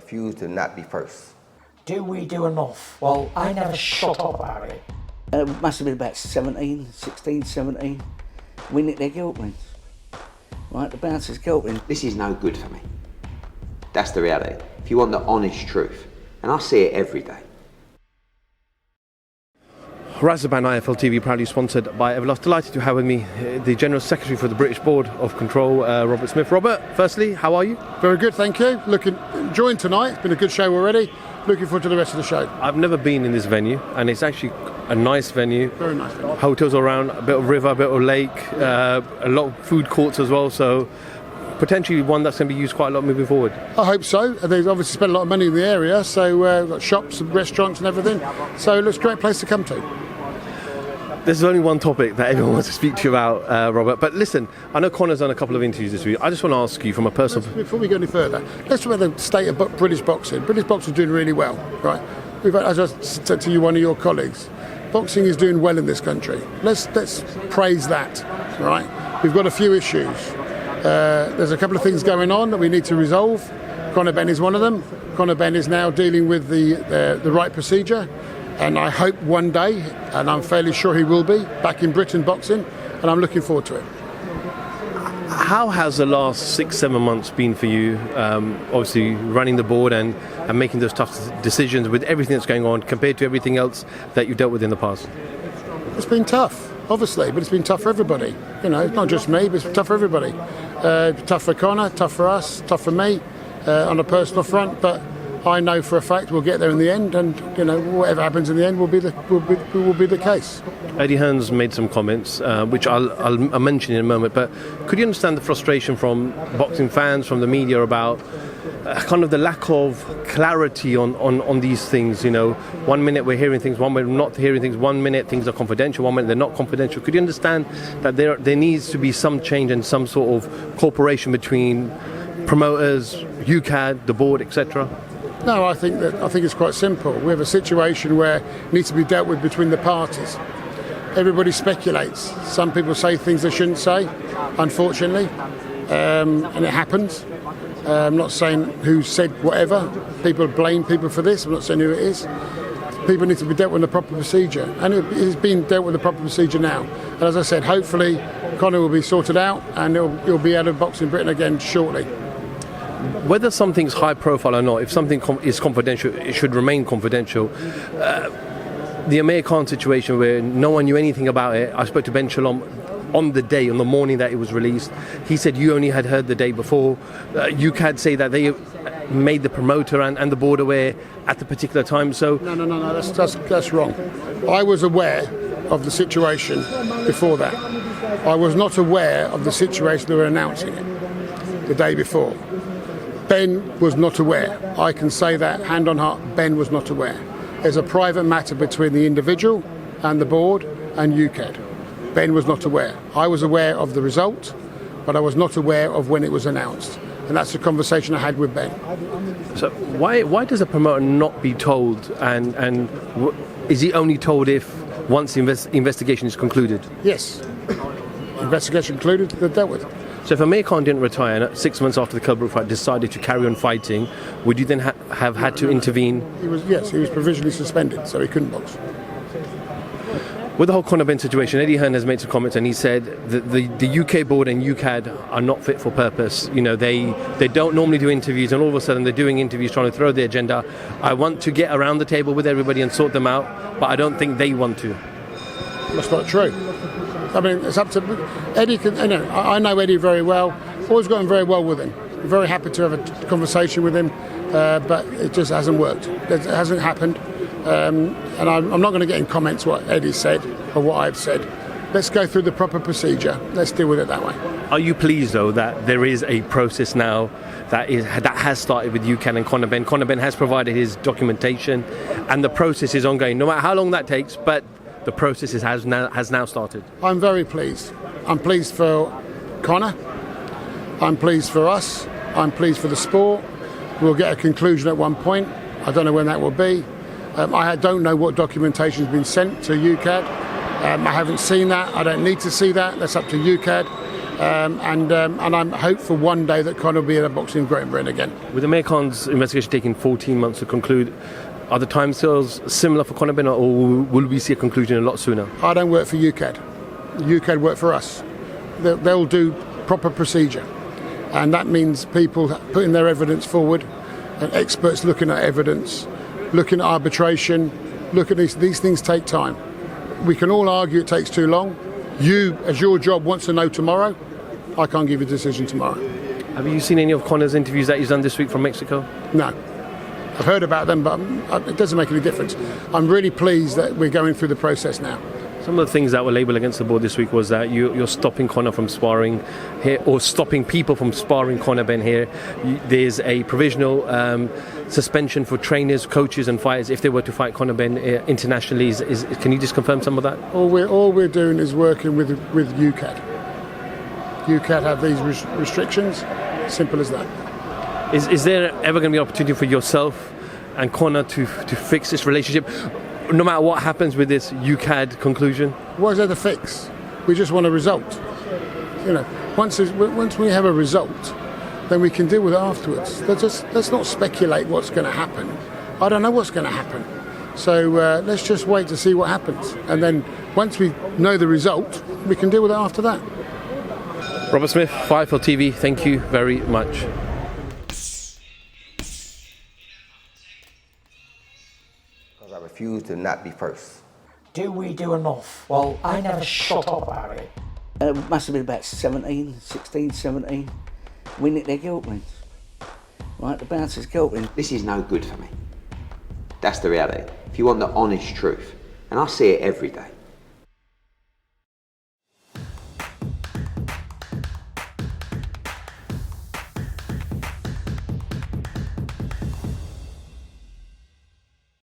refuse to not be first. Do we do enough? Well, I never shut up about it. It must have been about 16, 17. We nicked their guilt rings. Right, the bouncer's guilt ring. This is no good for me. That's the reality. If you want the honest truth, and I see it every day. Razaban IFL TV proudly sponsored by Everlast. Delighted to have with me the General Secretary for the British Board of Control, Robert Smith. Robert, firstly, how are you? Very good, thank you. Enjoying tonight. It's been a good show already. Looking forward to the rest of the show. I've never been in this venue, and it's actually a nice venue. Very nice venue. Hotels around, a bit of river, a bit of lake, a lot of food courts as well. So potentially one that's going to be used quite a lot moving forward. I hope so. They've obviously spent a lot of money in the area, so we've got shops and restaurants and everything. So it looks a great place to come to. There's only one topic that everyone wants to speak to you about, Robert. But listen, I know Conor's done a couple of interviews this week. I just want to ask you from a personal... Before we go any further, let's talk about the state of British boxing. British boxing is doing really well, right? As I said to you, one of your colleagues, boxing is doing well in this country. Let's praise that, right? We've got a few issues. There's a couple of things going on that we need to resolve. Conor Benn is one of them. Conor Benn is now dealing with the right procedure. And I hope one day, and I'm fairly sure he will be, back in Britain boxing, and I'm looking forward to it. How has the last 6-7 months been for you, obviously running the board and making those tough decisions with everything that's going on compared to everything else that you've dealt with in the past? It's been tough, obviously, but it's been tough for everybody. You know, it's not just me, but it's tough for everybody. Tough for Conor, tough for us, tough for me on a personal front, but I know for a fact we'll get there in the end, and you know whatever happens in the end will be the case. Eddie Hearn's made some comments, which I'll mention in a moment. But could you understand the frustration from boxing fans, from the media about kind of the lack of clarity on these things? You know, 1 minute we're hearing things, 1 minute we're not hearing things. 1 minute things are confidential, 1 minute they're not confidential. Could you understand that there needs to be some change and some sort of cooperation between promoters, Ukad, the board, etc.? No, I think it's quite simple. We have a situation where it needs to be dealt with between the parties. Everybody speculates. Some people say things they shouldn't say, unfortunately, and it happens. I'm not saying who said whatever. People blame people for this. I'm not saying who it is. People need to be dealt with in the proper procedure, and it's been dealt with the proper procedure now. And as I said, hopefully Conor will be sorted out, and he'll be out of boxing Britain again shortly. Whether something's high profile or not, if something is confidential, it should remain confidential. The Amir Khan situation where no one knew anything about it, I spoke to Ben Shalom on the morning that it was released. He said you only had heard the day before. Ukad say that they made the promoter and the board aware at the particular time. So No, that's wrong. I was aware of the situation before that. I was not aware of the situation they were announcing it the day before. Ben was not aware. I can say that hand on heart, Ben was not aware. It's a private matter between the individual and the board and Ukad. Ben was not aware. I was aware of the result, but I was not aware of when it was announced. And that's the conversation I had with Ben. So why does a promoter not be told, and is he only told if once the investigation is concluded? Yes. Investigation concluded, they're dealt with. So if Amir Khan didn't retire and 6 months after the Kilbrook fight decided to carry on fighting, would you then have had to intervene? He was provisionally suspended, so he couldn't box. With the whole Conor Benn situation, Eddie Hearn has made some comments, and he said that the UK board and Ukad are not fit for purpose. You know, they don't normally do interviews, and all of a sudden they're doing interviews trying to throw the agenda. I want to get around the table with everybody and sort them out, but I don't think they want to. That's not true. I mean, it's up to Eddie. I know Eddie very well. Always gotten very well with him. Very happy to have a conversation with him, but it just hasn't worked. It hasn't happened, and I'm not going to get in comments what Eddie said or what I've said. Let's go through the proper procedure. Let's deal with it that way. Are you pleased though that there is a process now that has started with Ukad and Conor Benn? Conor Benn has provided his documentation, and the process is ongoing, no matter how long that takes. But the process has now started. I'm very pleased. I'm pleased for Conor. I'm pleased for us. I'm pleased for the sport. We'll get a conclusion at one point. I don't know when that will be. I don't know what documentation has been sent to Ukad. I haven't seen that. I don't need to see that. That's up to Ukad. and I'm hopeful one day that Conor will be in a boxing Great Britain again. With Amir Khan's investigation taking 14 months to conclude, are the timescales similar for Conor Benn, or will we see a conclusion a lot sooner? I don't work for UKAD. UKAD work for us. They'll do proper procedure, and that means people putting their evidence forward, and experts looking at evidence, looking at arbitration. Look at these things take time. We can all argue it takes too long. You, as your job, wants to know tomorrow. I can't give you a decision tomorrow. Have you seen any of Conor's interviews that he's done this week from Mexico? No. I've heard about them, but it doesn't make any difference. I'm really pleased that we're going through the process now. Some of the things that were labelled against the board this week was that you're stopping Conor from sparring here, or stopping people from sparring Conor Benn here. There's a provisional suspension for trainers, coaches and fighters if they were to fight Conor Benn internationally. Can you just confirm some of that? All we're doing is working with UKAD. UKAD have these restrictions. Simple as that. Is there ever going to be an opportunity for yourself and Conor to fix this relationship, no matter what happens with this UKAD conclusion? What is there to fix? We just want a result. You know, once we have a result, then we can deal with it afterwards. Let's not speculate what's going to happen. I don't know what's going to happen. So let's just wait to see what happens. And then once we know the result, we can deal with it after that. Robert Smith, Firefield TV, thank you very much. Because I refuse to not be first. Do we do enough? Well, I never shut up about it. It must have been about 17. We nicked their guilt rings. Right, the bouncer's guilt ring. This is no good for me. That's the reality. If you want the honest truth, and I see it every day,